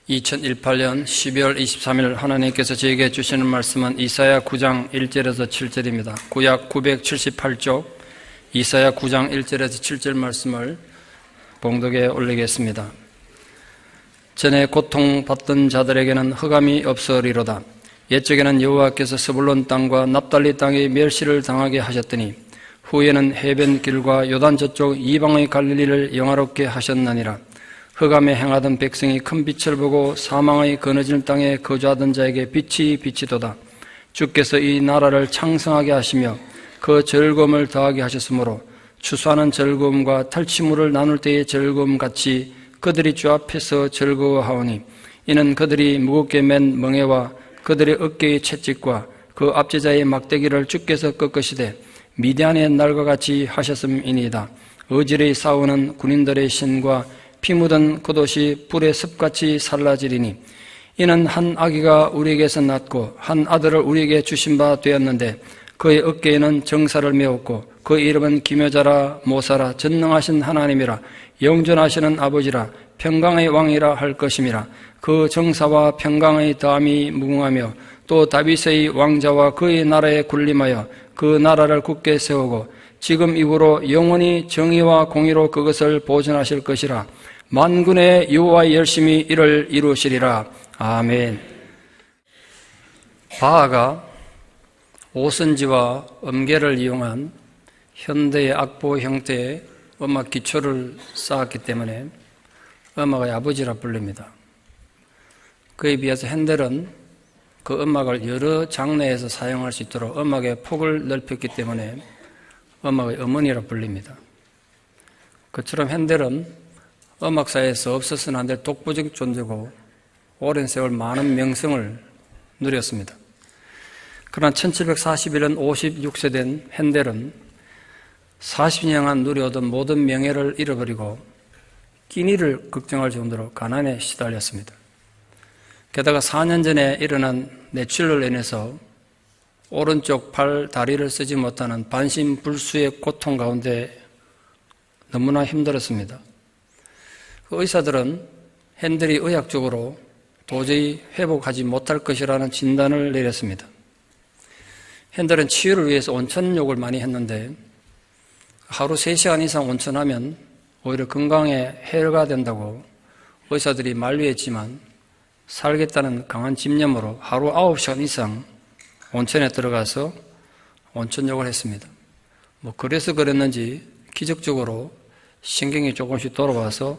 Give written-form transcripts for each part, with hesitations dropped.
2018년 12월 23일 하나님께서 저에게 주시는 말씀은 이사야 9장 1절에서 7절입니다. 구약 978쪽 이사야 9장 1절에서 7절 말씀을 봉독에 올리겠습니다. 전에 고통받던 자들에게는 흑암이 없으리로다. 옛적에는 여호와께서 스불론 땅과 납달리 땅에 멸시를 당하게 하셨더니 후에는 해변길과 요단 저쪽 이방의 갈릴리를 영화롭게 하셨나니라. 흑암에 행하던 백성이 큰 빛을 보고 사망의 거느질 땅에 거주하던 자에게 빛이 비치도다. 주께서 이 나라를 창성하게 하시며 그 즐거움을 더하게 하셨으므로 추수하는 즐거움과 탈취물을 나눌 때의 즐거움같이 그들이 주 앞에서 즐거워하오니 이는 그들이 무겁게 맨 멍에와 그들의 어깨의 채찍과 그 압제자의 막대기를 주께서 꺾으시되 미디안의 날과 같이 하셨음이니이다. 어질의 싸우는 군인들의 신과 피 묻은 겉옷이 불의 습같이 살라지리니 이는 한 아기가 우리에게서 낳고 한 아들을 우리에게 주신 바 되었는데 그의 어깨에는 정사를 메었고 그 이름은 기묘자라 모사라 전능하신 하나님이라 영존하시는 아버지라 평강의 왕이라 할 것임이라. 그 정사와 평강의 다함이 무궁하며 또 다윗의 왕자와 그의 나라에 군림하여 그 나라를 굳게 세우고 지금 이후로 영원히 정의와 공의로 그것을 보존하실 것이라. 만군의 여호와의 열심히 이를 이루시리라. 아멘. 바하가 오선지와 음계를 이용한 현대의 악보 형태의 음악 기초를 쌓았기 때문에 음악의 아버지라 불립니다. 그에 비해서 핸델은 그 음악을 여러 장르에서 사용할 수 있도록 음악의 폭을 넓혔기 때문에 음악의 어머니라 불립니다. 그처럼 핸델은 음악사에서 없어서는 안 될 독보적 존재고 오랜 세월 많은 명성을 누렸습니다. 그러나 1741년 56세 된 핸델은 40년간 누려오던 모든 명예를 잃어버리고 끼니를 걱정할 정도로 가난에 시달렸습니다. 게다가 4년 전에 일어난 뇌출혈로 인해서 오른쪽 팔, 다리를 쓰지 못하는 반신불수의 고통 가운데 너무나 힘들었습니다. 그 의사들은 핸델이 의학적으로 도저히 회복하지 못할 것이라는 진단을 내렸습니다. 핸델은 치유를 위해서 온천욕을 많이 했는데 하루 3시간 이상 온천하면 오히려 건강에 해가 된다고 의사들이 만류했지만 살겠다는 강한 집념으로 하루 9시간 이상 온천에 들어가서 온천욕을 했습니다. 그래서 그랬는지 기적적으로 신경이 조금씩 돌아와서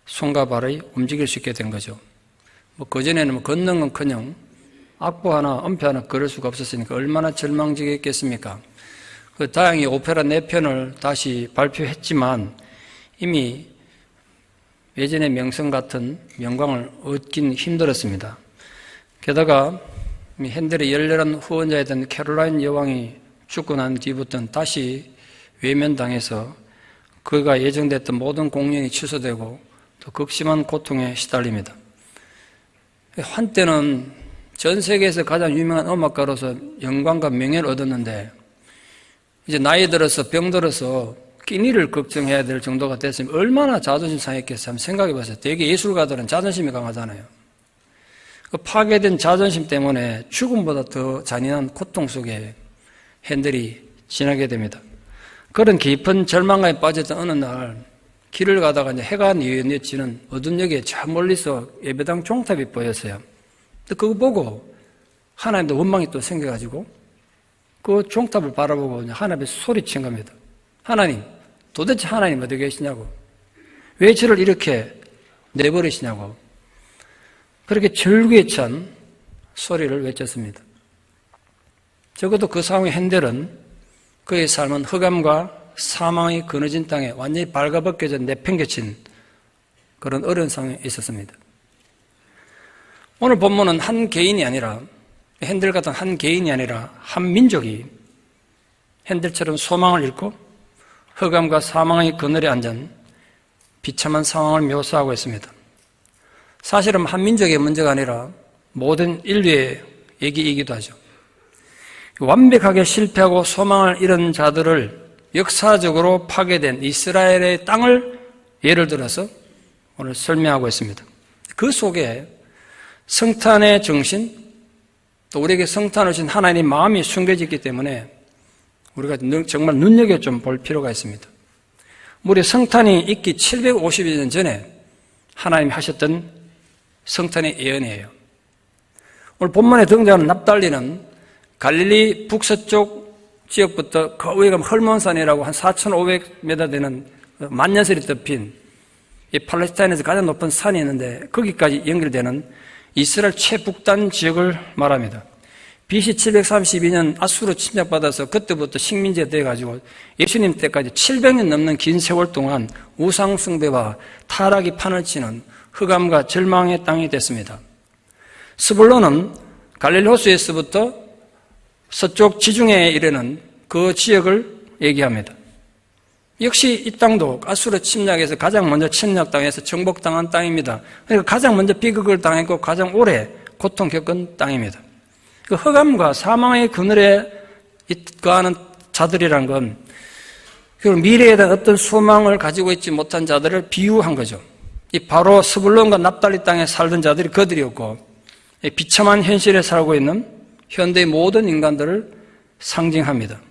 손과 발이 움직일 수 있게 된 거죠. 그전에는 걷는 건커녕 악보 하나, 음표 하나 걸을 수가 없었으니까 얼마나 절망적이었겠습니까? 다행히 오페라 4편을 다시 발표했지만 이미 예전의 명성 같은 명광을 얻긴 힘들었습니다. 게다가 핸델의 열렬한 후원자였던 캐롤라인 여왕이 죽고 난 뒤부터는 다시 외면당해서 그가 예정됐던 모든 공연이 취소되고 또 극심한 고통에 시달립니다. 한때는 전 세계에서 가장 유명한 음악가로서 영광과 명예를 얻었는데 이제 나이 들어서 병들어서 끼니를 걱정해야 될 정도가 됐으면 얼마나 자존심 상했겠어요. 한번 생각해 보세요. 되게 예술가들은 자존심이 강하잖아요. 그 파괴된 자존심 때문에 죽음보다 더 잔인한 고통 속에 핸델이 지나게 됩니다. 그런 깊은 절망감에 빠졌던 어느 날 길을 가다가 이제 해가 뉘어지는 어두운 역에 저 멀리서 예배당 종탑이 보였어요. 그거 보고 하나님도 원망이 또 생겨가지고 그 종탑을 바라보고 하나님께 소리친 겁니다. 하나님, 도대체 하나님 어디 계시냐고. 왜 저를 이렇게 내버리시냐고. 그렇게 절규에 찬 소리를 외쳤습니다. 적어도 그 상황의 핸델은 그의 삶은 흑암과 사망이 그늘진 땅에 완전히 발가벗겨져 내팽개친 그런 어려운 상황에 있었습니다. 오늘 본문은 한 개인이 아니라 핸델 같은 한 개인이 아니라 한 민족이 핸델처럼 소망을 잃고 흑암과 사망의 그늘에 앉은 비참한 상황을 묘사하고 있습니다. 사실은 한 민족의 문제가 아니라 모든 인류의 얘기이기도 하죠. 완벽하게 실패하고 소망을 잃은 자들을 역사적으로 파괴된 이스라엘의 땅을 예를 들어서 오늘 설명하고 있습니다. 그 속에 성탄의 정신, 또 우리에게 성탄을 주신 하나님의 마음이 숨겨져 있기 때문에 우리가 정말 눈여겨 좀 볼 필요가 있습니다. 우리 성탄이 있기 750여 년 전에 하나님이 하셨던 성탄의 예언이에요. 오늘 본문에 등장하는 납달리는 갈릴리 북서쪽 지역부터 그 위에 가면 헐몬산이라고 한 4,500m 되는 만년설이 덮인 이 팔레스타인에서 가장 높은 산이 있는데 거기까지 연결되는 이스라엘 최북단 지역을 말합니다. BC 732년 아수르 침략받아서 그때부터 식민지가 돼가지고 예수님 때까지 700년 넘는 긴 세월 동안 우상 숭배와 타락이 판을 치는 흑암과 절망의 땅이 됐습니다. 스불론은 갈릴리 호수에서부터 서쪽 지중해에 이르는 그 지역을 얘기합니다. 역시 이 땅도 아수르 침략에서 가장 먼저 침략당해서 정복당한 땅입니다. 그러니까 가장 먼저 비극을 당했고 가장 오래 고통 겪은 땅입니다. 그 흑암과 사망의 그늘에 거하는 자들이란 건 미래에 대한 어떤 소망을 가지고 있지 못한 자들을 비유한 거죠. 이 바로 스불론과 납달리 땅에 살던 자들이 그들이었고 비참한 현실에 살고 있는 현대의 모든 인간들을 상징합니다.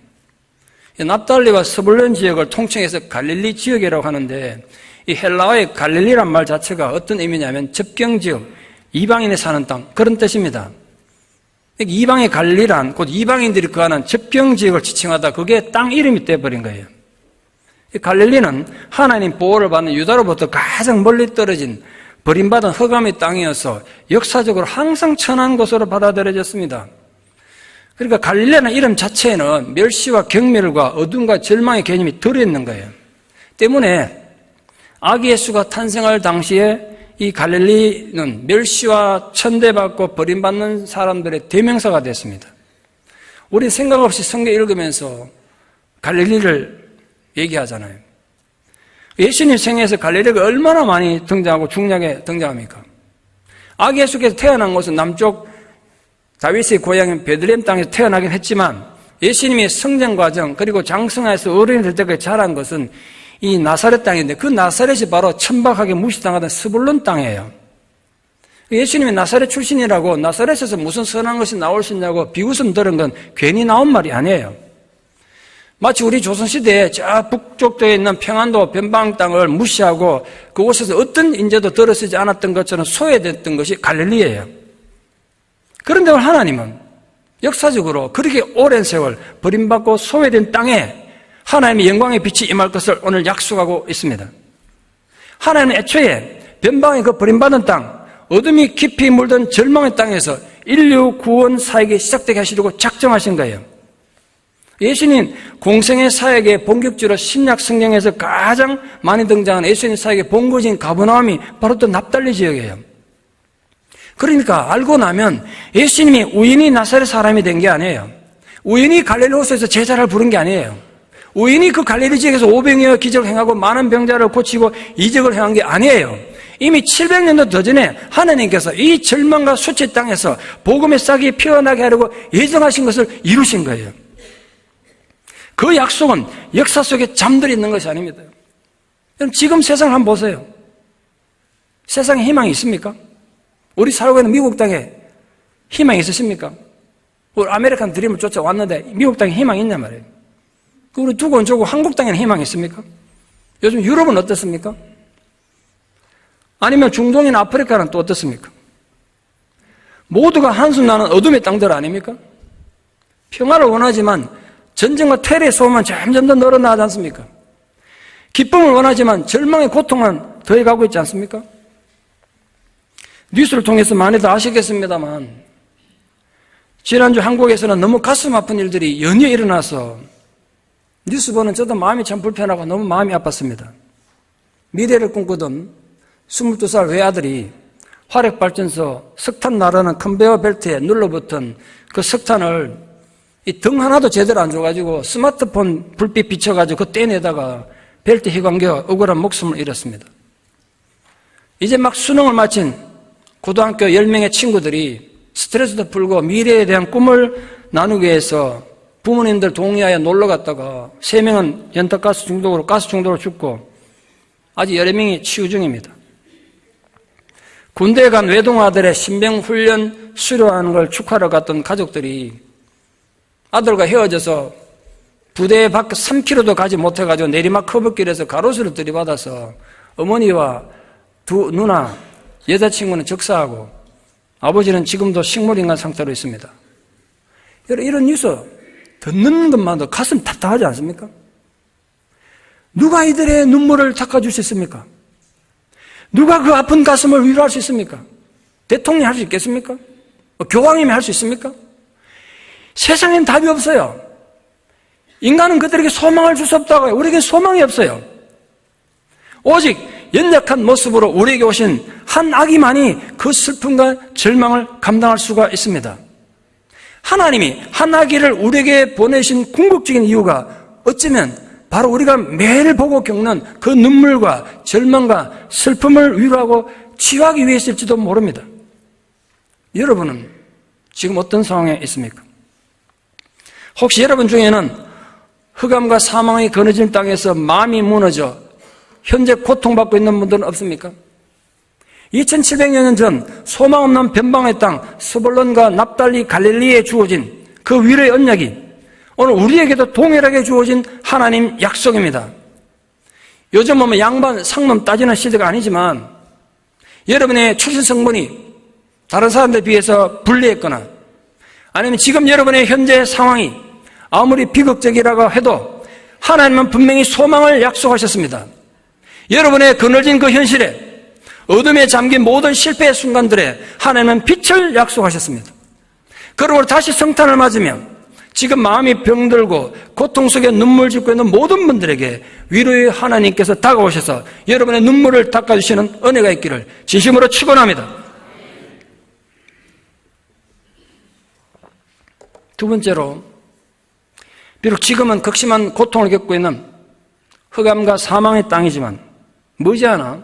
납달리와 스불론 지역을 통칭해서 갈릴리 지역이라고 하는데 이 헬라어의 갈릴리란 말 자체가 어떤 의미냐면 접경지역, 이방인이 사는 땅 그런 뜻입니다. 이방의 갈릴리란 곧 이방인들이 거하는 접경지역을 지칭하다 그게 땅 이름이 돼버린 거예요. 갈릴리는 하나님 보호를 받는 유다로부터 가장 멀리 떨어진 버림받은 흑암의 땅이어서 역사적으로 항상 천한 곳으로 받아들여졌습니다. 그러니까 갈릴리라는 이름 자체에는 멸시와 경멸과 어둠과 절망의 개념이 들어있는 거예요. 때문에 아기 예수가 탄생할 당시에 이 갈릴리는 멸시와 천대받고 버림받는 사람들의 대명사가 됐습니다. 우리 생각 없이 성경 읽으면서 갈릴리를 얘기하잖아요. 예수님 생애에서 갈릴리가 얼마나 많이 등장하고 중략에 등장합니까? 아기 예수께서 태어난 곳은 남쪽 다윗의 고향인 베들레헴 땅에서 태어나긴 했지만 예수님의 성장 과정 그리고 장성하여서 어른이 될 때까지 자란 것은 이 나사렛 땅인데 그 나사렛이 바로 천박하게 무시당하던 스불론 땅이에요. 예수님이 나사렛 출신이라고 나사렛에서 무슨 선한 것이 나올 수 있냐고 비웃음 들은 건 괜히 나온 말이 아니에요. 마치 우리 조선시대에 저 북쪽도에 있는 평안도 변방 땅을 무시하고 그곳에서 어떤 인재도 들어서지 않았던 것처럼 소외됐던 것이 갈릴리예요. 그런데 오늘 하나님은 역사적으로 그렇게 오랜 세월 버림받고 소외된 땅에 하나님의 영광의 빛이 임할 것을 오늘 약속하고 있습니다. 하나님은 애초에 변방의 그 버림받은 땅, 어둠이 깊이 물든 절망의 땅에서 인류 구원 사역이 시작되게 하시려고 작정하신 거예요. 예수님 공생의 사역의 본격적으로 신약 성경에서 가장 많이 등장하는 예수님 사역의 본거지인 가버나움이 바로 또 납달리 지역이에요. 그러니까 알고 나면 예수님이 우연히 나사렛 사람이 된 게 아니에요. 우연히 갈릴리 호수에서 제자를 부른 게 아니에요. 우연히 그 갈릴리 지역에서 오병이어 기적을 행하고 많은 병자를 고치고 이적을 행한 게 아니에요. 이미 700년도 더 전에 하나님께서 이 절망과 수치 땅에서 복음의 싹이 피어나게 하려고 예정하신 것을 이루신 거예요. 그 약속은 역사 속에 잠들어 있는 것이 아닙니다. 여러분 지금 세상을 한번 보세요. 세상에 희망이 있습니까? 우리 살고 있는 미국 땅에 희망이 있으십니까? 우리 아메리칸 드림을 쫓아왔는데 미국 땅에 희망이 있냐 말이에요. 우리 두고 저고 한국 땅에는 희망이 있습니까? 요즘 유럽은 어떻습니까? 아니면 중동이나 아프리카는 또 어떻습니까? 모두가 한숨 나는 어둠의 땅들 아닙니까? 평화를 원하지만 전쟁과 테러의 소음은 점점 더 늘어나지 않습니까? 기쁨을 원하지만 절망의 고통만 더해가고 있지 않습니까? 뉴스를 통해서 많이들 아시겠습니다만 지난주 한국에서는 너무 가슴 아픈 일들이 연이어 일어나서 뉴스 보는 저도 마음이 참 불편하고 너무 마음이 아팠습니다. 미래를 꿈꾸던 22살 외아들이 화력발전소 석탄 나르는 컨베이어 벨트에 눌러붙은 그 석탄을 이 등 하나도 제대로 안 줘가지고 스마트폰 불빛 비춰가지고 그 떼내다가 벨트 휘감겨 억울한 목숨을 잃었습니다. 이제 막 수능을 마친 고등학교 10명의 친구들이 스트레스도 풀고 미래에 대한 꿈을 나누기 위해서 부모님들 동의하에 놀러 갔다가 3명은 연탄가스 중독으로 죽고 아직 여러 명이 치유 중입니다. 군대에 간 외동아들의 신병훈련 수료하는 걸 축하하러 갔던 가족들이 아들과 헤어져서 부대 밖 3km도 가지 못해가지고 내리막 커브길에서 가로수를 들이받아서 어머니와 두 누나, 여자친구는 적사하고 아버지는 지금도 식물인간 상태로 있습니다. 이런 뉴스 듣는 것만도 가슴 답답하지 않습니까? 누가 이들의 눈물을 닦아줄 수 있습니까? 누가 그 아픈 가슴을 위로할 수 있습니까? 대통령이 할 수 있겠습니까? 교황님이 할 수 있습니까? 세상엔 답이 없어요. 인간은 그들에게 소망을 줄 수 없다고 해요. 우리에게 소망이 없어요. 오직 연약한 모습으로 우리에게 오신 한 아기만이 그 슬픔과 절망을 감당할 수가 있습니다. 하나님이 한 아기를 우리에게 보내신 궁극적인 이유가 어쩌면 바로 우리가 매일 보고 겪는 그 눈물과 절망과 슬픔을 위로하고 치유하기 위해서일지도 모릅니다. 여러분은 지금 어떤 상황에 있습니까? 혹시 여러분 중에는 흑암과 사망이 거느진 땅에서 마음이 무너져 현재 고통받고 있는 분들은 없습니까? 2700여 년 전 소망 없는 변방의 땅 스불론과 납달리 갈릴리에 주어진 그 위로의 언약이 오늘 우리에게도 동일하게 주어진 하나님 약속입니다. 요즘 보면 양반 상놈 따지는 시대가 아니지만 여러분의 출신 성분이 다른 사람들에 비해서 불리했거나 아니면 지금 여러분의 현재 상황이 아무리 비극적이라고 해도 하나님은 분명히 소망을 약속하셨습니다. 여러분의 그늘진 그 현실에 어둠에 잠긴 모든 실패의 순간들에 하나님은 빛을 약속하셨습니다. 그러므로 다시 성탄을 맞으면 지금 마음이 병들고 고통 속에 눈물 짓고 있는 모든 분들에게 위로의 하나님께서 다가오셔서 여러분의 눈물을 닦아주시는 은혜가 있기를 진심으로 축원합니다. 두 번째로, 비록 지금은 극심한 고통을 겪고 있는 흑암과 사망의 땅이지만 머지않아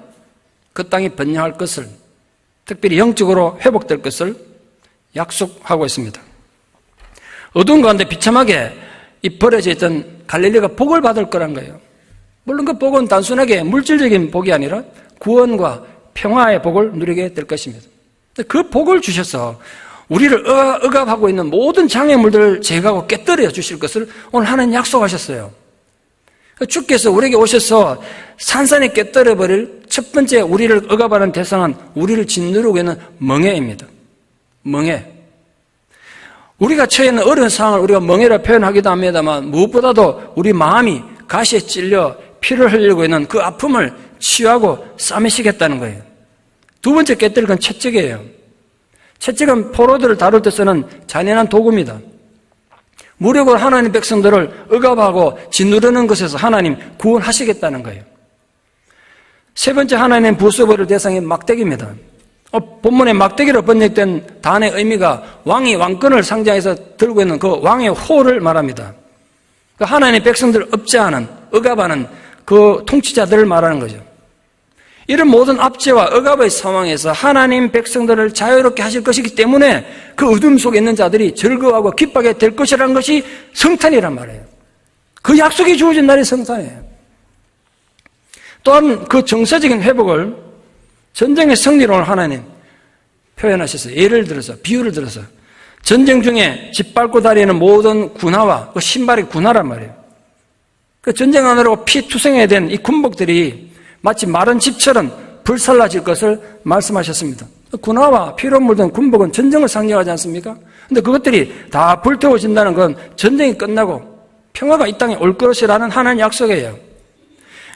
그 땅이 번영할 것을, 특별히 영적으로 회복될 것을 약속하고 있습니다. 어두운 가운데 비참하게 이 버려져 있던 갈릴리가 복을 받을 거란 거예요. 물론 그 복은 단순하게 물질적인 복이 아니라 구원과 평화의 복을 누리게 될 것입니다. 그 복을 주셔서 우리를 억압하고 있는 모든 장애물들을 제거하고 깨뜨려 주실 것을 오늘 하나님 약속하셨어요. 주께서 우리에게 오셔서 산산이 깨뜨려버릴 첫 번째 우리를 억압하는 대상은 우리를 짓누르고 있는 멍해입니다. 멍해. 우리가 처해 있는 어려운 상황을 우리가 멍해라 표현하기도 합니다만 무엇보다도 우리 마음이 가시에 찔려 피를 흘리고 있는 그 아픔을 치유하고 싸매시겠다는 거예요. 두 번째 깨뜨릴 건 채찍이에요. 채찍은 포로들을 다룰 때 쓰는 잔인한 도구입니다. 무력으로 하나님 백성들을 억압하고 짓누르는 것에서 하나님 구원하시겠다는 거예요. 세 번째 하나님 부숴버릴 대상이 막대기입니다. 본문에 막대기로 번역된 단의 의미가 왕이 왕권을 상징해서 들고 있는 그 왕의 호를 말합니다. 하나님의 백성들을 억제하는, 억압하는 그 통치자들을 말하는 거죠. 이런 모든 압제와 억압의 상황에서 하나님 백성들을 자유롭게 하실 것이기 때문에 그 어둠 속에 있는 자들이 즐거워하고 기뻐하게 될 것이라는 것이 성탄이란 말이에요. 그 약속이 주어진 날이 성탄이에요. 또한 그 정서적인 회복을 전쟁의 승리로 하나님 표현하셨어요. 예를 들어서, 비유를 들어서 전쟁 중에 짓밟고 다니는 모든 군화와 그 신발이 군화란 말이에요. 그 전쟁하느라고 피투성해야 된 이 군복들이 마치 마른 집처럼 불살라질 것을 말씀하셨습니다. 군화와 피로 물든 군복은 전쟁을 상징하지 않습니까? 근데 그것들이 다 불태워진다는 건 전쟁이 끝나고 평화가 이 땅에 올 것이라는 하나님 약속이에요.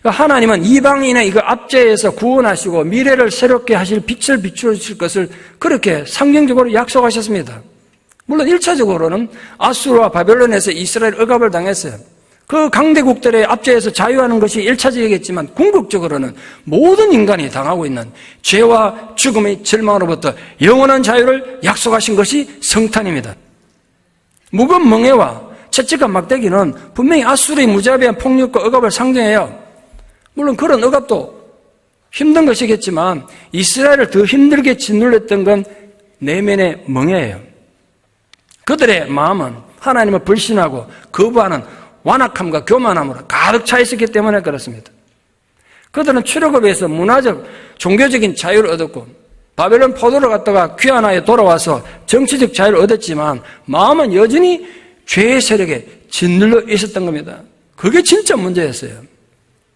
하나님은 이방인의 이거 압제에서 구원하시고 미래를 새롭게 하실 빛을 비추어 주실 것을 그렇게 상징적으로 약속하셨습니다. 물론 1차적으로는 아수르와 바벨론에서 이스라엘 억압을 당했어요. 그 강대국들의 압제에서 자유하는 것이 1차적이겠지만 궁극적으로는 모든 인간이 당하고 있는 죄와 죽음의 절망으로부터 영원한 자유를 약속하신 것이 성탄입니다. 무거운 멍에와 채찍과 막대기는 분명히 아수르의 무자비한 폭력과 억압을 상징해요. 물론 그런 억압도 힘든 것이겠지만 이스라엘을 더 힘들게 짓눌렸던 건 내면의 멍에예요. 그들의 마음은 하나님을 불신하고 거부하는 완악함과 교만함으로 가득 차 있었기 때문에 그렇습니다. 그들은 출애굽에서 문화적, 종교적인 자유를 얻었고 바벨론 포도를 갖다가 귀환하여 돌아와서 정치적 자유를 얻었지만 마음은 여전히 죄의 세력에 짓눌려 있었던 겁니다. 그게 진짜 문제였어요.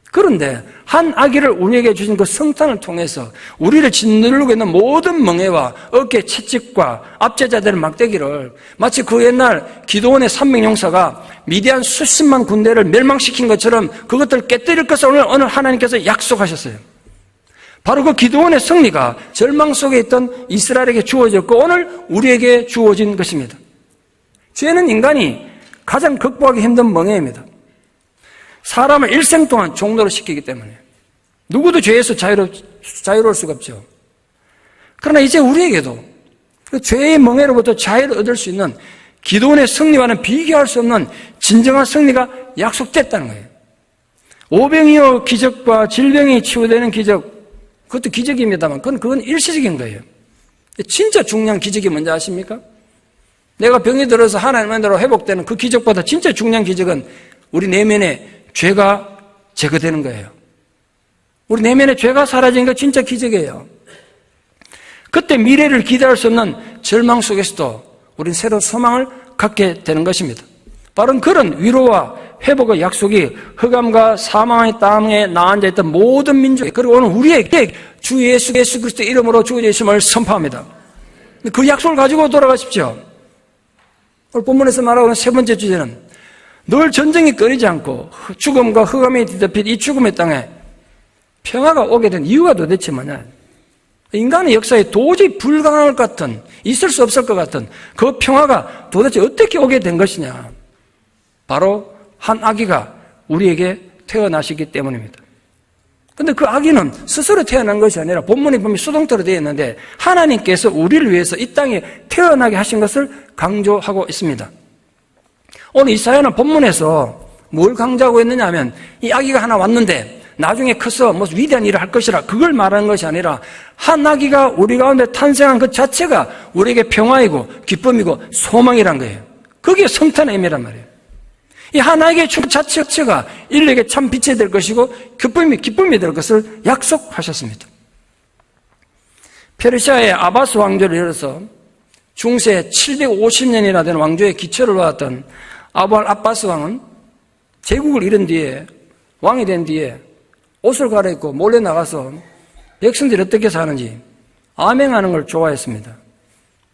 그런데 한 아기를 우리에게 주신 그 성탄을 통해서 우리를 짓누르고 있는 모든 멍해와 어깨 채찍과 압제자들의 막대기를 마치 그 옛날 기도원의 300용사가 미디안 수십만 군대를 멸망시킨 것처럼 그것들을 깨뜨릴 것을 오늘 하나님께서 약속하셨어요. 바로 그 기도원의 승리가 절망 속에 있던 이스라엘에게 주어졌고 오늘 우리에게 주어진 것입니다. 죄는 인간이 가장 극복하기 힘든 멍해입니다. 사람을 일생 동안 종노로 시키기 때문에 누구도 죄에서 자유로울 수가 없죠. 그러나 이제 우리에게도 그 죄의 멍해로부터 자유를 얻을 수 있는 기도원의 승리와는 비교할 수 없는 진정한 승리가 약속됐다는 거예요. 오병이어 기적과 질병이 치유되는 기적, 그것도 기적입니다만 그건 일시적인 거예요. 진짜 중요한 기적이 뭔지 아십니까? 내가 병이 들어서 하나님의 은혜로 회복되는 그 기적보다 진짜 중요한 기적은 우리 내면에 죄가 제거되는 거예요. 우리 내면에 죄가 사라진 거 진짜 기적이에요. 그때 미래를 기대할 수 없는 절망 속에서도 우리는 새로운 소망을 갖게 되는 것입니다. 바로 그런 위로와 회복의 약속이 흑암과 사망의 땅에 나앉아 있던 모든 민족, 그리고 오늘 우리에게 주 예수 그리스도의 이름으로 주어져 있음을 선포합니다. 그 약속을 가지고 돌아가십시오. 오늘 본문에서 말하고 있는 세 번째 주제는 늘 전쟁이 끊이지 않고 죽음과 흑암이 뒤덮인 이 죽음의 땅에 평화가 오게 된 이유가 도대체 뭐냐? 인간의 역사에 도저히 불가능할 것 같은, 있을 수 없을 것 같은 그 평화가 도대체 어떻게 오게 된 것이냐? 바로 한 아기가 우리에게 태어나시기 때문입니다. 근데 그 아기는 스스로 태어난 것이 아니라 본문에 보면 수동태로 되어 있는데 하나님께서 우리를 위해서 이 땅에 태어나게 하신 것을 강조하고 있습니다. 오늘 이사야는 본문에서 뭘 강조하고 있느냐 하면 이 아기가 하나 왔는데 나중에 커서 무슨 위대한 일을 할 것이라 그걸 말하는 것이 아니라 한 아기가 우리 가운데 탄생한 그 자체가 우리에게 평화이고 기쁨이고 소망이란 거예요. 그게 성탄의 의미란 말이에요. 이 한 아기의 춤 자체가 인류에게 참 빛이 될 것이고 기쁨이 될 것을 약속하셨습니다. 페르시아의 아바스 왕조를 열어서 중세 750년이나 되는 왕조의 기초를 놓았던 아부 아바스 왕은 제국을 잃은 뒤에 왕이 된 뒤에 옷을 갈아입고 몰래 나가서 백성들이 어떻게 사는지 암행하는 걸 좋아했습니다.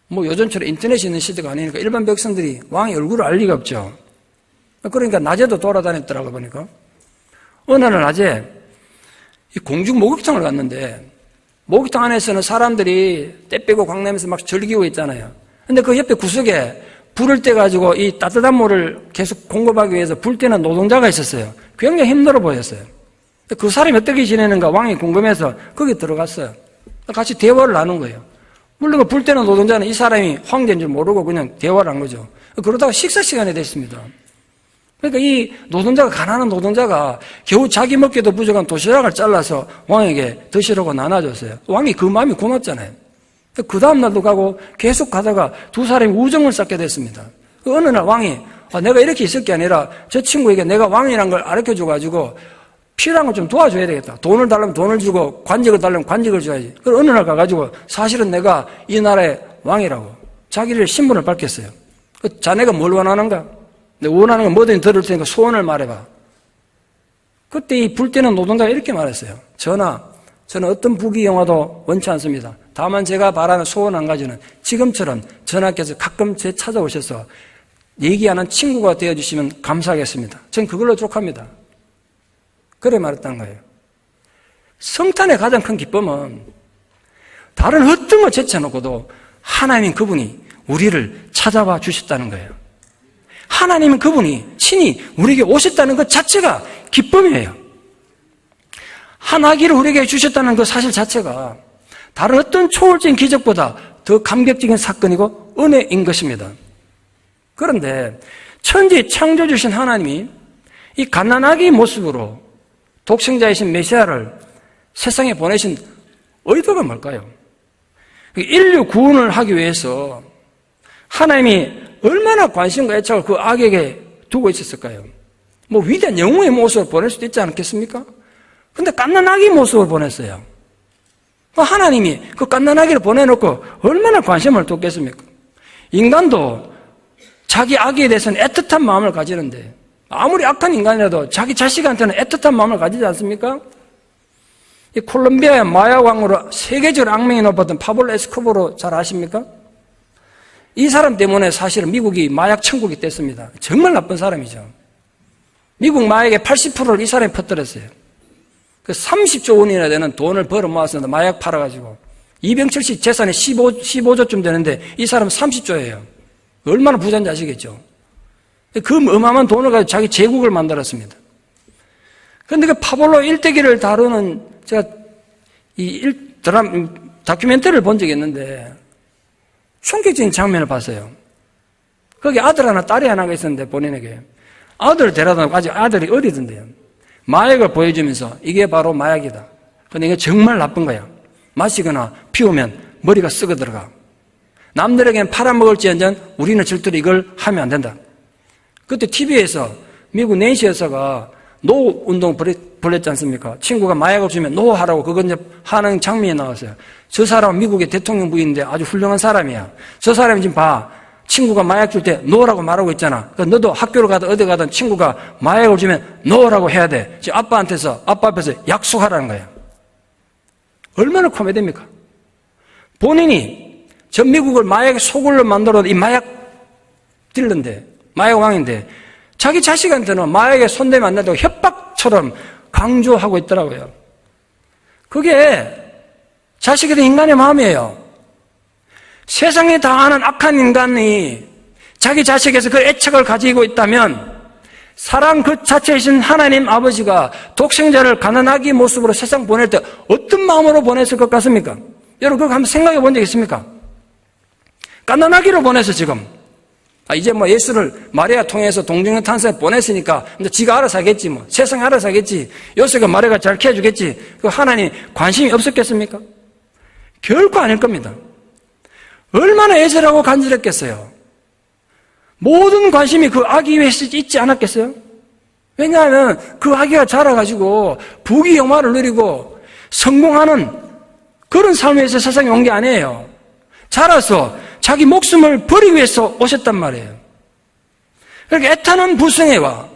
뭐 요즘처럼 인터넷이 있는 시대가 아니니까 일반 백성들이 왕의 얼굴을 알 리가 없죠. 그러니까 낮에도 돌아다녔더라고 보니까 어느 날 낮에 이 공중 목욕탕을 갔는데 목욕탕 안에서는 사람들이 때 빼고 광내면서 막 즐기고 있잖아요. 근데 그 옆에 구석에 불을 떼가지고 이 따뜻한 물을 계속 공급하기 위해서 불 떼는 노동자가 있었어요. 굉장히 힘들어 보였어요. 그 사람이 어떻게 지내는가 왕이 궁금해서 거기 들어갔어요. 같이 대화를 나눈 거예요. 물론 불 떼는 노동자는 이 사람이 황제인 줄 모르고 그냥 대화를 한 거죠. 그러다가 식사 시간이 됐습니다. 그러니까 이 노동자가, 가난한 노동자가 겨우 자기 먹기도 부족한 도시락을 잘라서 왕에게 드시라고 나눠줬어요. 왕이 그 마음이 고맙잖아요. 그 다음날도 가고 계속 가다가 두 사람이 우정을 쌓게 됐습니다. 어느 날 왕이 내가 이렇게 있을 게 아니라 저 친구에게 내가 왕이라는 걸 가르쳐줘가지고 필요한 걸 좀 도와줘야 되겠다. 돈을 달라면 돈을 주고 관직을 달라면 관직을 줘야지. 그래서 어느 날 가가지고 사실은 내가 이 나라의 왕이라고 자기를 신분을 밝혔어요. 자네가 뭘 원하는가? 내가 원하는 건 뭐든 들을 테니까 소원을 말해봐. 그때 이 불때는 노동자가 이렇게 말했어요. 전하, 저는 어떤 부귀 영화도 원치 않습니다. 다만 제가 바라는 소원 한 가지는 지금처럼 전하께서 가끔 제 찾아오셔서 얘기하는 친구가 되어주시면 감사하겠습니다. 전 그걸로 족합니다. 그래 말했다는 거예요. 성탄의 가장 큰 기쁨은 다른 어떤 걸 제쳐놓고도 하나님 그분이 우리를 찾아와 주셨다는 거예요. 하나님은 그분이 친히 우리에게 오셨다는 것 자체가 기쁨이에요. 한 아기를 우리에게 주셨다는 그 사실 자체가 다른 어떤 초월적인 기적보다 더 감격적인 사건이고 은혜인 것입니다. 그런데 천지 창조 주신 하나님이 이 갓난아기의 모습으로 독생자이신 메시아를 세상에 보내신 의도가 뭘까요? 인류 구원을 하기 위해서 하나님이 얼마나 관심과 애착을 그 아기에게 두고 있었을까요? 뭐 위대한 영웅의 모습을 보낼 수도 있지 않겠습니까? 근데 갓난아기 모습을 보냈어요. 하나님이 그 갓난아기를 보내놓고 얼마나 관심을 뒀겠습니까? 인간도 자기 아기에 대해서는 애틋한 마음을 가지는데 아무리 악한 인간이라도 자기 자식한테는 애틋한 마음을 가지지 않습니까? 이 콜롬비아의 마약왕으로 세계적으로 악명이 높았던 파블로 에스코바로 잘 아십니까? 이 사람 때문에 사실은 미국이 마약 천국이 됐습니다. 정말 나쁜 사람이죠. 미국 마약의 80%를 이 사람이 퍼뜨렸어요. 그 30조 원이나 되는 돈을 벌어 모았습니다. 마약 팔아가지고. 이병철 씨 재산이 15조쯤 되는데 이 사람은 30조예요. 얼마나 부자인지 아시겠죠? 그 어마어마한 돈을 가지고 자기 제국을 만들었습니다. 그런데 그 파블로 일대기를 다루는 제가 다큐멘터리를 본 적이 있는데 충격적인 장면을 봤어요. 거기 아들 하나, 딸이 하나가 있었는데 본인에게 아들을 데려다 놓고 아직 아들이 어리던데요. 마약을 보여주면서 이게 바로 마약이다. 근데 이게 정말 나쁜 거야. 마시거나 피우면 머리가 썩어 들어가. 남들에게는 팔아먹을지언정 우리는 절대로 이걸 하면 안 된다. 그때 TV에서 미국 낸시 여사가 노 운동 벌였지 않습니까? 친구가 마약을 주면 노 하라고 그건 이제 하는 장면이 나왔어요. 저 사람은 미국의 대통령 부인인데 아주 훌륭한 사람이야. 저 사람이 지금 봐. 친구가 마약 줄 때 노라고 말하고 있잖아. 그러니까 너도 학교를 가든 어디 가든 친구가 마약을 주면 노라고 해야 돼. 지금 아빠 앞에서 약속하라는 거야. 얼마나 코미디입니까? 본인이 전 미국을 마약의 소굴로 만들어 이 마약 딜러인데, 마약 왕인데, 자기 자식한테는 마약에 손대면 안 된다고 협박처럼 강조하고 있더라고요. 그게 자식에 대한 인간의 마음이에요. 세상에 다 아는 악한 인간이 자기 자식에서 그 애착을 가지고 있다면 사랑 그 자체이신 하나님 아버지가 독생자를 가난아기 모습으로 세상 보낼 때 어떤 마음으로 보냈을 것 같습니까? 여러분 그거 한번 생각해 본 적 있습니까? 가난아기로 보내서 지금 이제 뭐 예수를 마리아 통해서 동정녀 탄생에 보냈으니까 이제 지가 알아서 하겠지 뭐 세상이 알아서 하겠지 요새가 마리아가 잘 키워주겠지 그 하나님 관심이 없었겠습니까? 결코 아닐 겁니다. 얼마나 애절하고 간절했겠어요. 모든 관심이 그 아기 위에 있지 않았겠어요? 왜냐하면 그 아기가 자라가지고 부귀 영화를 누리고 성공하는 그런 삶에서 세상에 온 게 아니에요. 자라서 자기 목숨을 버리기 위해서 오셨단 말이에요. 그러니까 애타는 불성애와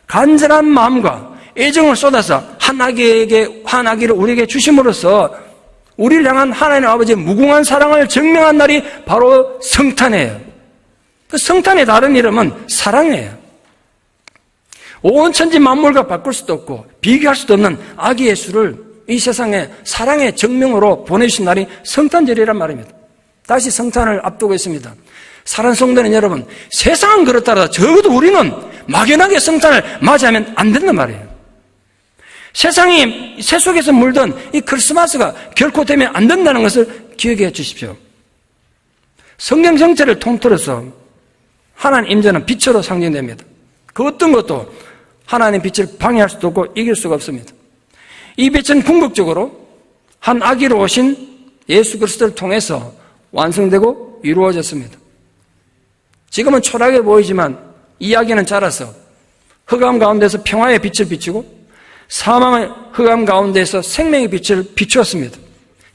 간절한 마음과 애정을 쏟아서 한 아기를 우리에게 주심으로써 우리를 향한 하나님 아버지의 무궁한 사랑을 증명한 날이 바로 성탄이에요. 그 성탄의 다른 이름은 사랑이에요. 온 천지 만물과 바꿀 수도 없고 비교할 수도 없는 아기 예수를 이 세상에 사랑의 증명으로 보내주신 날이 성탄절이란 말입니다. 다시 성탄을 앞두고 있습니다. 사랑하는 성도는 여러분, 세상은 그렇더라도 적어도 우리는 막연하게 성탄을 맞이하면 안 된단 말이에요. 세상이 세속에서 물던 이 크리스마스가 결코 되면 안 된다는 것을 기억해 주십시오. 성경 전체를 통틀어서 하나님 임재는 빛으로 상징됩니다. 그 어떤 것도 하나님 빛을 방해할 수도 없고 이길 수가 없습니다. 이 빛은 궁극적으로 한 아기로 오신 예수 그리스도를 통해서 완성되고 이루어졌습니다. 지금은 초라하게 보이지만 이 아기는 자라서 흑암 가운데서 평화의 빛을 비추고 사망의 흑암 가운데서 생명의 빛을 비추었습니다.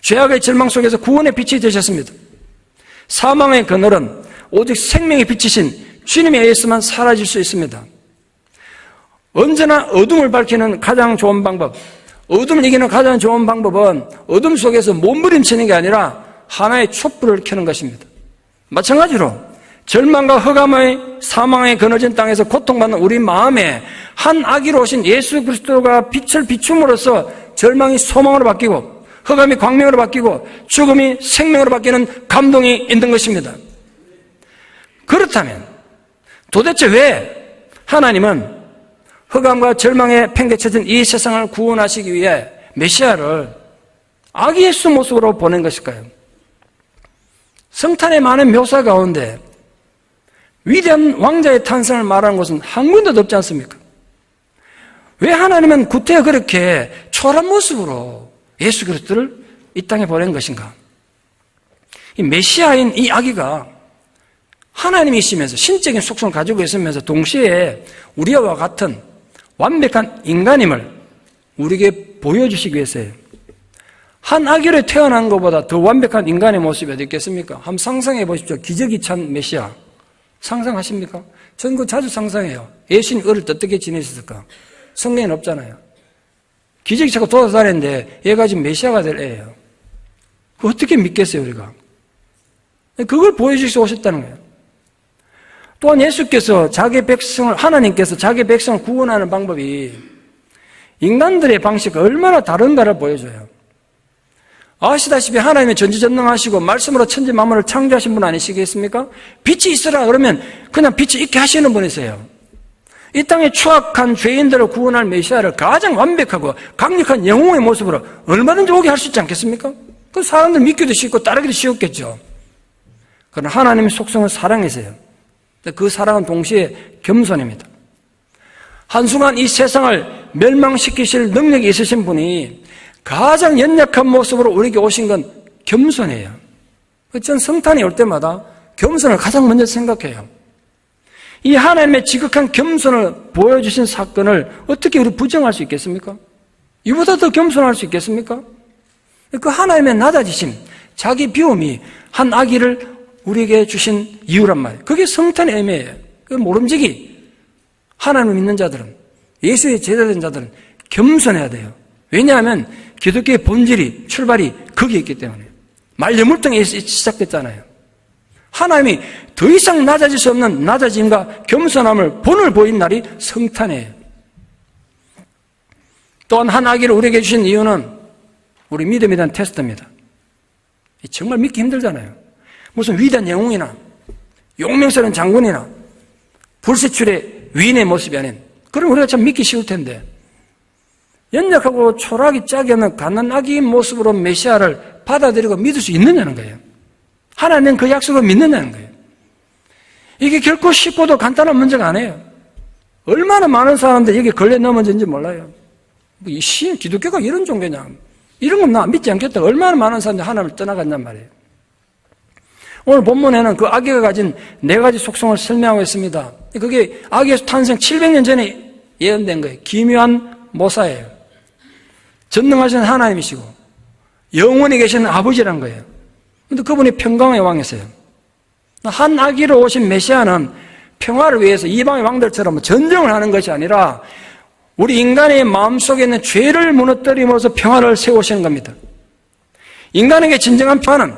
죄악의 절망 속에서 구원의 빛이 되셨습니다. 사망의 그늘은 오직 생명의 빛이신 주님에 의해서만 사라질 수 있습니다. 언제나 어둠을 밝히는 가장 좋은 방법, 어둠을 이기는 가장 좋은 방법은 어둠 속에서 몸부림치는 게 아니라 하나의 촛불을 켜는 것입니다. 마찬가지로 절망과 흑암의 사망에 그늘진 땅에서 고통받는 우리 마음에 한 아기로 오신 예수 그리스도가 빛을 비춤으로써 절망이 소망으로 바뀌고 흑암이 광명으로 바뀌고 죽음이 생명으로 바뀌는 감동이 있는 것입니다. 그렇다면 도대체 왜 하나님은 흑암과 절망에 팽개쳐진 이 세상을 구원하시기 위해 메시아를 아기 예수 모습으로 보낸 것일까요? 성탄의 많은 묘사 가운데 위대한 왕자의 탄생을 말하는 것은 한 군데도 없지 않습니까? 왜 하나님은 구태여 그렇게 초라한 모습으로 예수 그리스도를 이 땅에 보낸 것인가? 이 메시아인 이 아기가 하나님이시면서 신적인 속성을 가지고 있으면서 동시에 우리와 같은 완벽한 인간임을 우리에게 보여주시기 위해서예요. 한 아기로 태어난 것보다 더 완벽한 인간의 모습이 어디 있겠습니까? 한번 상상해 보십시오. 기저귀 찬 메시아. 상상하십니까? 저는 그거 자주 상상해요. 예수님 어릴 때 어떻게 지내셨을까? 성경에는 없잖아요. 기저귀 차고 돌아다니는데 얘가 지금 메시아가 될 애예요. 그거 어떻게 믿겠어요, 우리가? 그걸 보여주시고 오셨다는 거예요. 또한 예수께서 하나님께서 자기 백성을 구원하는 방법이 인간들의 방식과 얼마나 다른가를 보여줘요. 아시다시피 하나님의 전지전능하시고 말씀으로 천지 만물을 창조하신 분 아니시겠습니까? 빛이 있으라 그러면 그냥 빛이 있게 하시는 분이세요. 이 땅의 추악한 죄인들을 구원할 메시아를 가장 완벽하고 강력한 영웅의 모습으로 얼마든지 오게 할 수 있지 않겠습니까? 그 사람들 믿기도 쉽고 따르기도 쉬웠겠죠. 그러나 하나님의 속성은 사랑이세요. 그 사랑은 동시에 겸손입니다. 한순간 이 세상을 멸망시키실 능력이 있으신 분이 가장 연약한 모습으로 우리에게 오신 건 겸손이에요. 전 성탄이 올 때마다 겸손을 가장 먼저 생각해요. 이 하나님의 지극한 겸손을 보여주신 사건을 어떻게 우리 부정할 수 있겠습니까? 이보다 더 겸손할 수 있겠습니까? 그 하나님의 낮아지심, 자기 비움이 한 아기를 우리에게 주신 이유란 말이에요. 그게 성탄의 의미예요. 그 모름지기 하나님을 믿는 자들은, 예수의 제자된 자들은 겸손해야 돼요. 왜냐하면 기독교의 본질이, 출발이 거기에 있기 때문에. 말여물통에서 시작됐잖아요. 하나님이 더 이상 낮아질 수 없는 낮아짐과 겸손함을 본을 보인 날이 성탄이에요. 또한 한 아기를 우리에게 주신 이유는 우리 믿음에 대한 테스트입니다. 정말 믿기 힘들잖아요. 무슨 위대한 영웅이나 용맹스러운 장군이나 불세출의 위인의 모습이 아닌, 그럼 우리가 참 믿기 쉬울 텐데, 연약하고 초라하기 짝이 없는 가난한 아기인 모습으로 메시아를 받아들이고 믿을 수 있느냐는 거예요. 하나님은 그 약속을 믿느냐는 거예요. 이게 결코 쉽고도 간단한 문제가 아니에요. 얼마나 많은 사람들이 여기 걸려 넘어졌는지 몰라요. 이 기독교가 이런 종교냐, 이런 건 나 믿지 않겠다. 얼마나 많은 사람들이 하나님을 떠나갔냔 말이에요. 오늘 본문에는 그 아기가 가진 네 가지 속성을 설명하고 있습니다. 그게 아기의 탄생 700년 전에 예언된 거예요. 기묘한 모사예요. 전능하신 하나님이시고 영원히 계시는 아버지란 거예요. 그런데 그분이 평강의 왕이세요. 한 아기로 오신 메시아는 평화를 위해서 이방의 왕들처럼 전쟁을 하는 것이 아니라 우리 인간의 마음속에 있는 죄를 무너뜨림으로써 평화를 세우시는 겁니다. 인간에게 진정한 평화는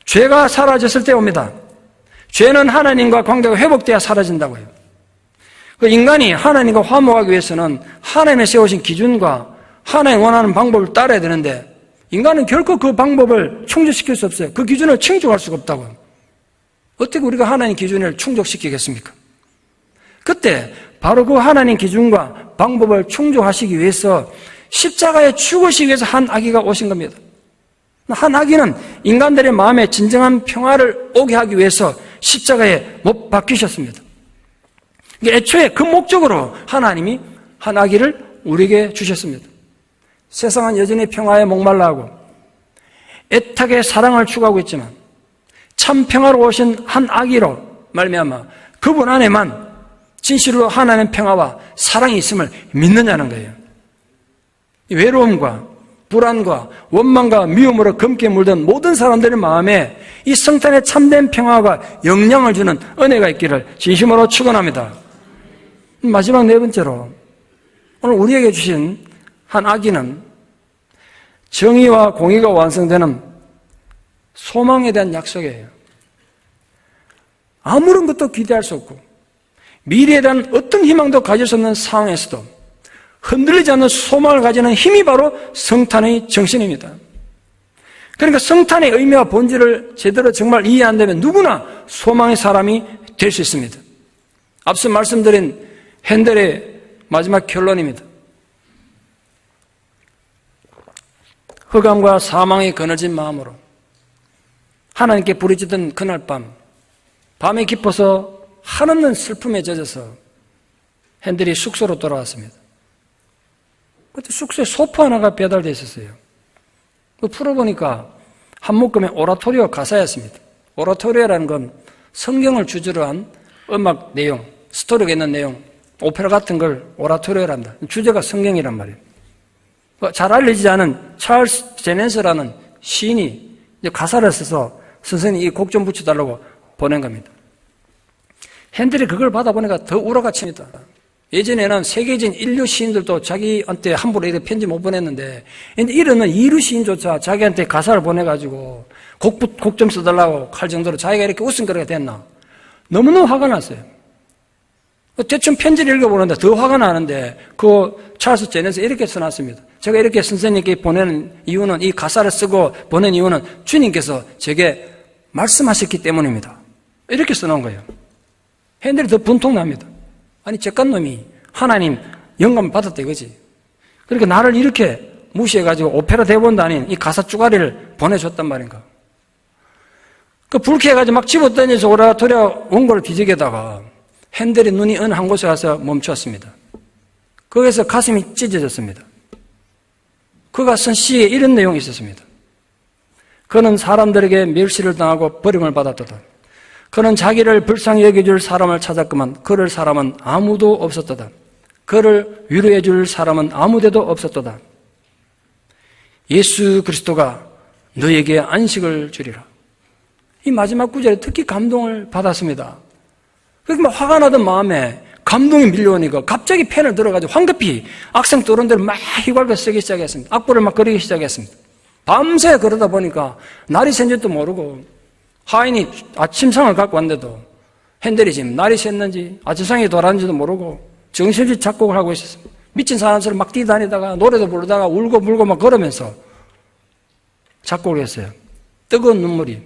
죄가 사라졌을 때 옵니다. 죄는 하나님과 관계가 회복돼야 사라진다고요. 그 인간이 하나님과 화목하기 위해서는 하나님의 세우신 기준과 하나님 원하는 방법을 따라야 되는데, 인간은 결코 그 방법을 충족시킬 수 없어요. 그 기준을 충족할 수가 없다고요. 어떻게 우리가 하나님 기준을 충족시키겠습니까? 그때 바로 그 하나님 기준과 방법을 충족하시기 위해서 십자가에 죽으시기 위해서 한 아기가 오신 겁니다. 한 아기는 인간들의 마음에 진정한 평화를 오게 하기 위해서 십자가에 못 박히셨습니다. 애초에 그 목적으로 하나님이 한 아기를 우리에게 주셨습니다. 세상은 여전히 평화에 목말라하고 애타게 사랑을 추구하고 있지만 참 평화로 오신 한 아기로 말미암아 그분 안에만 진실로 하나님의 평화와 사랑이 있음을 믿느냐는 거예요. 외로움과 불안과 원망과 미움으로 검게 물든 모든 사람들의 마음에 이 성탄의 참된 평화가 영향을 주는 은혜가 있기를 진심으로 축원합니다. 마지막 네 번째로, 오늘 우리에게 주신 한 아기는 정의와 공의가 완성되는 소망에 대한 약속이에요. 아무런 것도 기대할 수 없고 미래에 대한 어떤 희망도 가질 수 없는 상황에서도 흔들리지 않는 소망을 가지는 힘이 바로 성탄의 정신입니다. 그러니까 성탄의 의미와 본질을 제대로 정말 이해 안 되면 누구나 소망의 사람이 될 수 있습니다. 앞서 말씀드린 핸델의 마지막 결론입니다. 흑암과 사망이 그늘진 마음으로 하나님께 부르짖던 그날 밤에 깊어서 한없는 슬픔에 젖어서 핸델이 숙소로 돌아왔습니다. 그때 숙소에 소파 하나가 배달되어 있었어요. 풀어보니까 한 묶음의 오라토리오 가사였습니다. 오라토리오라는 건 성경을 주제로 한 음악 내용, 스토리가 있는 내용, 오페라 같은 걸 오라토리오란다. 주제가 성경이란 말이에요. 잘 알려지지 않은 찰스 제넨스라는 시인이 가사를 써서 선생님이 이 곡 좀 붙여달라고 보낸 겁니다. 핸델이 그걸 받아보니까 더 우라가 칩니다. 예전에는 세계적인 인류 시인들도 자기한테 함부로 이렇게 편지 못 보냈는데, 이러는 이루 시인조차 자기한테 가사를 보내가지고 곡 좀 써달라고 할 정도로 자기가 이렇게 웃음거리가 됐나. 너무너무 화가 났어요. 대충 편지를 읽어보는데 더 화가 나는데, 그 찰스 제넨스 이렇게 써놨습니다. 제가 이렇게 선생님께 보내는 이유는, 이 가사를 쓰고 보낸 이유는 주님께서 제게 말씀하셨기 때문입니다. 이렇게 써놓은 거예요. 핸델이 더 분통납니다. 아니, 잭간 놈이 하나님 영감을 받았다 이거지. 그러니까 나를 이렇게 무시해가지고 오페라 대본도 아닌 이 가사 쭈가리를 보내줬단 말인가. 그 불쾌해가지고 막 집어던져서 오라토리아 원고를 뒤지게다가 핸델이 눈이 어느 한 곳에 가서 멈추었습니다. 거기서 가슴이 찢어졌습니다. 그가 쓴 시에 이런 내용이 있었습니다. 그는 사람들에게 멸시를 당하고 버림을 받았도다. 그는 자기를 불쌍히 여겨줄 사람을 찾았구만 그럴 사람은 아무도 없었도다. 그를 위로해 줄 사람은 아무데도 없었도다. 예수 그리스도가 너에게 안식을 주리라. 이 마지막 구절에 특히 감동을 받았습니다. 그렇게 막 화가 나던 마음에 감동이 밀려오니까 갑자기 펜을 들어가지고 황급히 악성 떠론대로 막 휘갈겨 쓰기 시작했습니다. 악보를 막 그리기 시작했습니다. 밤새 그러다 보니까 날이 샌 줄도 모르고 하인이 아침상을 갖고 왔는데도 핸델이 지금 날이 샜는지 아침상이 돌았는지도 모르고 정신없이 작곡을 하고 있었습니다. 미친 사람처럼 막 뛰다니다가 노래도 부르다가 울고 불고 막 걸으면서 작곡을 했어요. 뜨거운 눈물이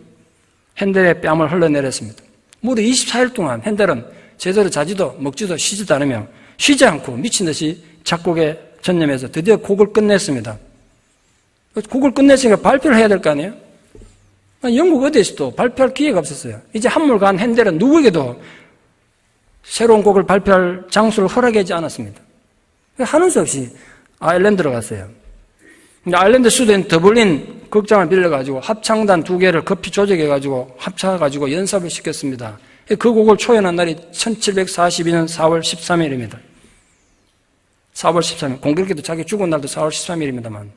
핸델의 뺨을 흘러내렸습니다. 무려 24일 동안 핸델은 제대로 자지도 먹지도 쉬지도 않으며 쉬지 않고 미친 듯이 작곡에 전념해서 드디어 곡을 끝냈습니다. 곡을 끝냈으니까 발표를 해야 될 거 아니에요? 영국 어디에서도 발표할 기회가 없었어요. 이제 한물간 핸델은 누구에게도 새로운 곡을 발표할 장소를 허락하지 않았습니다. 하는 수 없이 아일랜드로 갔어요. 아일랜드 수도인 더블린 극장을 빌려가지고 합창단 2개를 급히 조직해가지고 합쳐가지고 연습을 시켰습니다. 그 곡을 초연한 날이 1742년 4월 13일입니다. 4월 13일. 공교롭게도 자기 죽은 날도 4월 13일입니다만.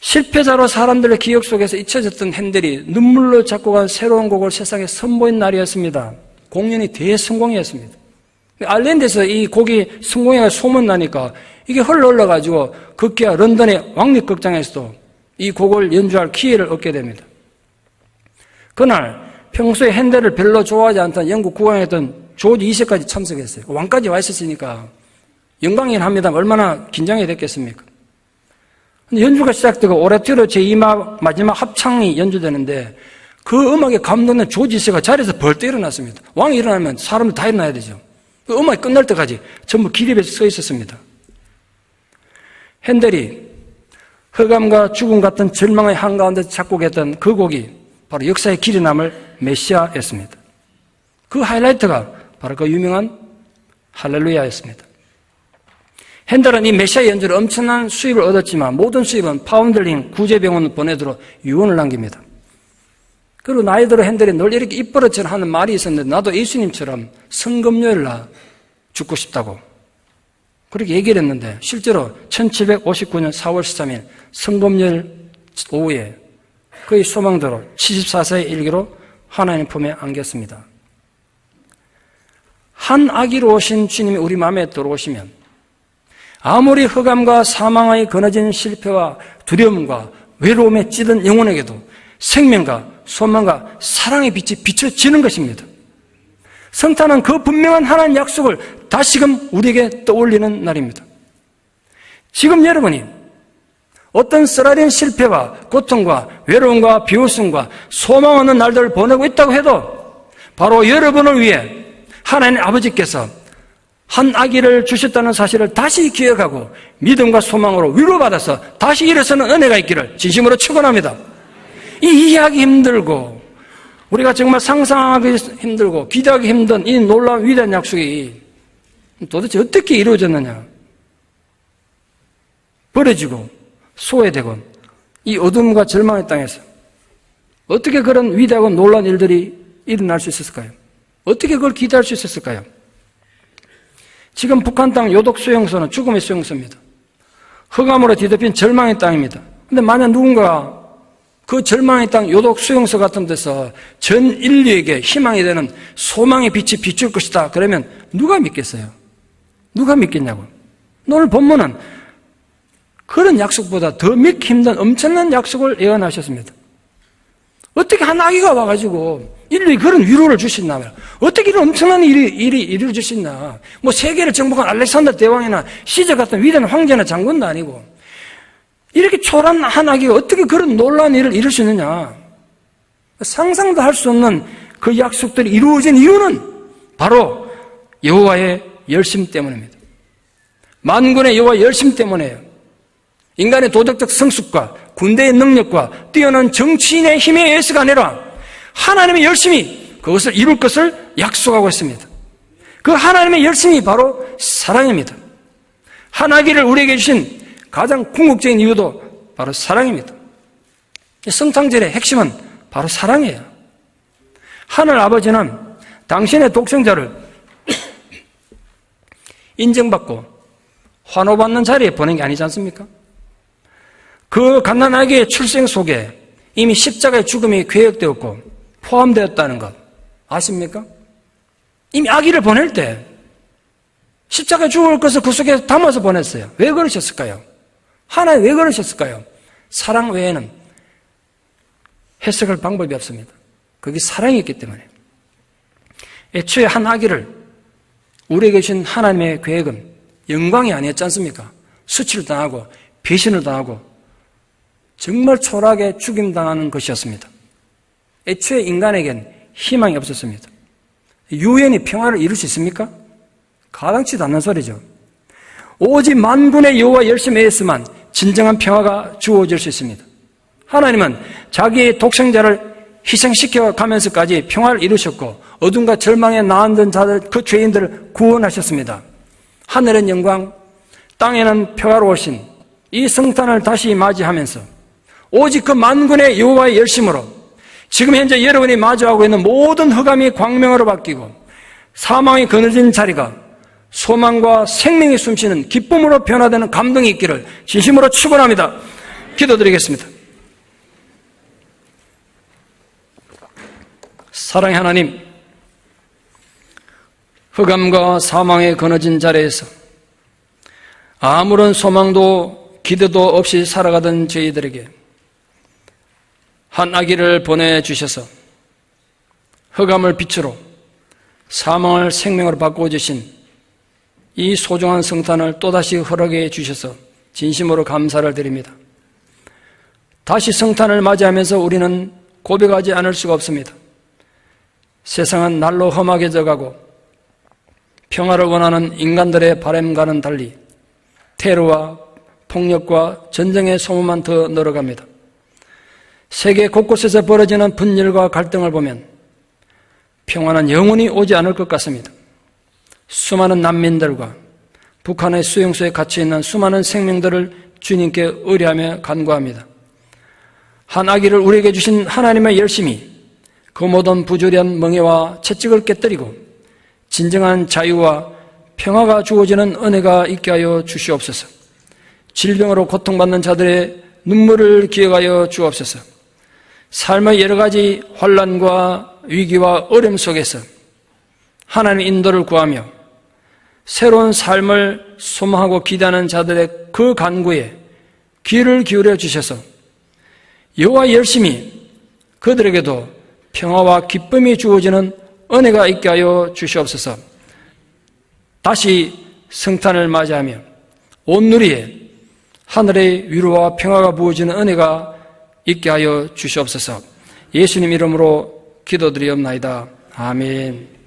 실패자로 사람들의 기억 속에서 잊혀졌던 핸델이 눈물로 작곡한 새로운 곡을 세상에 선보인 날이었습니다. 공연이 대성공이었습니다. 아일랜드에서 이 곡이 성공해가 소문나니까 이게 흘러가지고 급기야 런던의 왕립극장에서도 이 곡을 연주할 기회를 얻게 됩니다. 그날 평소에 핸델을 별로 좋아하지 않던 영국 국왕이었던 조지 2세까지 참석했어요. 왕까지 와 있었으니까 영광이긴 합니다. 얼마나 긴장이 됐겠습니까? 근데 연주가 시작되고 오라토리오 제2막 마지막 합창이 연주되는데 그 음악에 감동된 조지 2세가 자리에서 벌떡 일어났습니다. 왕이 일어나면 사람들 다 일어나야 되죠. 그 음악이 끝날 때까지 전부 기립에서 서 있었습니다. 핸델이 흑암과 죽음 같은 절망의 한가운데 작곡했던 그 곡이 바로 역사의 길이 남을 메시아였습니다. 그 하이라이트가 바로 그 유명한 할렐루야였습니다. 핸델은 이 메시아 연주로 엄청난 수입을 얻었지만 모든 수입은 파운들링 구제병원 보내도록 유언을 남깁니다. 그리고 나이 들어 핸델이 늘 이렇게 입버릇처럼 하는 말이 있었는데 나도 예수님처럼 성금요일 날 죽고 싶다고 그렇게 얘기를 했는데 실제로 1759년 4월 13일 성금요일 오후에 그의 소망대로 74세의 일기로 하나님 품에 안겼습니다. 한 아기로 오신 주님이 우리 마음에 들어오시면 아무리 흑암과 사망의 거너진 실패와 두려움과 외로움에 찌든 영혼에게도 생명과 소망과 사랑의 빛이 비춰지는 것입니다. 성탄은 그 분명한 하나님 약속을 다시금 우리에게 떠올리는 날입니다. 지금 여러분이 어떤 쓰라린 실패와 고통과 외로움과 비웃음과 소망 없는 날들을 보내고 있다고 해도 바로 여러분을 위해 하나님 아버지께서 한 아기를 주셨다는 사실을 다시 기억하고 믿음과 소망으로 위로받아서 다시 일어서는 은혜가 있기를 진심으로 축원합니다. 이해하기 힘들고 우리가 정말 상상하기 힘들고 기대하기 힘든 이 놀라운 위대한 약속이 도대체 어떻게 이루어졌느냐. 버려지고 소외되고 이 어둠과 절망의 땅에서 어떻게 그런 위대하고 놀라운 일들이 일어날 수 있었을까요? 어떻게 그걸 기대할 수 있었을까요? 지금 북한 땅 요독 수용소는 죽음의 수용소입니다. 흑암으로 뒤덮인 절망의 땅입니다. 근데 만약 누군가 그 절망의 땅 요독 수용소 같은 데서 전 인류에게 희망이 되는 소망의 빛이 비출 것이다. 그러면 누가 믿겠어요? 누가 믿겠냐고. 오늘 본문은 그런 약속보다 더 믿기 힘든 엄청난 약속을 예언하셨습니다. 어떻게 한 아기가 와가지고 인류에 그런 위로를 주시나 말이야. 어떻게 이런 엄청난 일이 이루어질 수 있나. 뭐 세계를 정복한 알렉산더 대왕이나 시저 같은 위대한 황제나 장군도 아니고 이렇게 초라한 한 아기가 어떻게 그런 놀라운 일을 이룰 수 있느냐. 상상도 할 수 없는 그 약속들이 이루어진 이유는 바로 여호와의 열심 때문입니다. 만군의 여호와의 열심 때문에요. 인간의 도덕적 성숙과 군대의 능력과 뛰어난 정치인의 힘에 의해서가 아니라 하나님의 열심이 그것을 이룰 것을 약속하고 있습니다. 그 하나님의 열심이 바로 사랑입니다. 한 아기를 우리에게 주신 가장 궁극적인 이유도 바로 사랑입니다. 성탄절의 핵심은 바로 사랑이에요. 하늘 아버지는 당신의 독생자를 인정받고 환호받는 자리에 보낸 게 아니지 않습니까? 그 갓난아기의 출생 속에 이미 십자가의 죽음이 계획되었고 포함되었다는 것 아십니까? 이미 아기를 보낼 때 십자가에 죽을 것을 그 속에 담아서 보냈어요. 왜 그러셨을까요? 하나님 왜 그러셨을까요? 사랑 외에는 해석할 방법이 없습니다. 그게 사랑이었기 때문에. 애초에 한 아기를 우리에게 주신 하나님의 계획은 영광이 아니었지 않습니까? 수치를 당하고 배신을 당하고 정말 초라하게 죽임당하는 것이었습니다. 애초에 인간에겐 희망이 없었습니다. 유엔이 평화를 이룰 수 있습니까? 가당치도 않는 소리죠. 오직 만군의 여호와 열심에 의해서만 진정한 평화가 주어질 수 있습니다. 하나님은 자기의 독생자를 희생시켜 가면서까지 평화를 이루셨고 어둠과 절망에 나앉은 자들, 그 죄인들을 구원하셨습니다. 하늘은 영광, 땅에는 평화로우신 이 성탄을 다시 맞이하면서 오직 그 만군의 여호와의 열심으로 지금 현재 여러분이 마주하고 있는 모든 흑암이 광명으로 바뀌고 사망이 그늘진 자리가 소망과 생명이 숨쉬는 기쁨으로 변화되는 감동이 있기를 진심으로 축원합니다. 기도드리겠습니다. 사랑의 하나님, 흑암과 사망에 그늘진 자리에서 아무런 소망도 기대도 없이 살아가던 저희들에게 한 아기를 보내주셔서 흑암을 빛으로 사망을 생명으로 바꿔주신 이 소중한 성탄을 또다시 허락해 주셔서 진심으로 감사를 드립니다. 다시 성탄을 맞이하면서 우리는 고백하지 않을 수가 없습니다. 세상은 날로 험하게져 가고 평화를 원하는 인간들의 바람과는 달리 테러와 폭력과 전쟁의 소문만 더 늘어갑니다. 세계 곳곳에서 벌어지는 분열과 갈등을 보면 평화는 영원히 오지 않을 것 같습니다. 수많은 난민들과 북한의 수용소에 갇혀 있는 수많은 생명들을 주님께 의뢰하며 간구합니다. 한 아기를 우리에게 주신 하나님의 열심이 그 모든 부조리한 멍해와 채찍을 깨뜨리고 진정한 자유와 평화가 주어지는 은혜가 있게 하여 주시옵소서. 질병으로 고통받는 자들의 눈물을 기억하여 주옵소서. 삶의 여러 가지 환난과 위기와 어려움 속에서 하나님의 인도를 구하며 새로운 삶을 소망하고 기대하는 자들의 그 간구에 귀를 기울여 주셔서 여호와의 열심히 그들에게도 평화와 기쁨이 주어지는 은혜가 있게 하여 주시옵소서. 다시 성탄을 맞이하며 온 누리에 하늘의 위로와 평화가 부어지는 은혜가 있게 하여 주시옵소서. 예수님 이름으로 기도드리옵나이다. 아멘.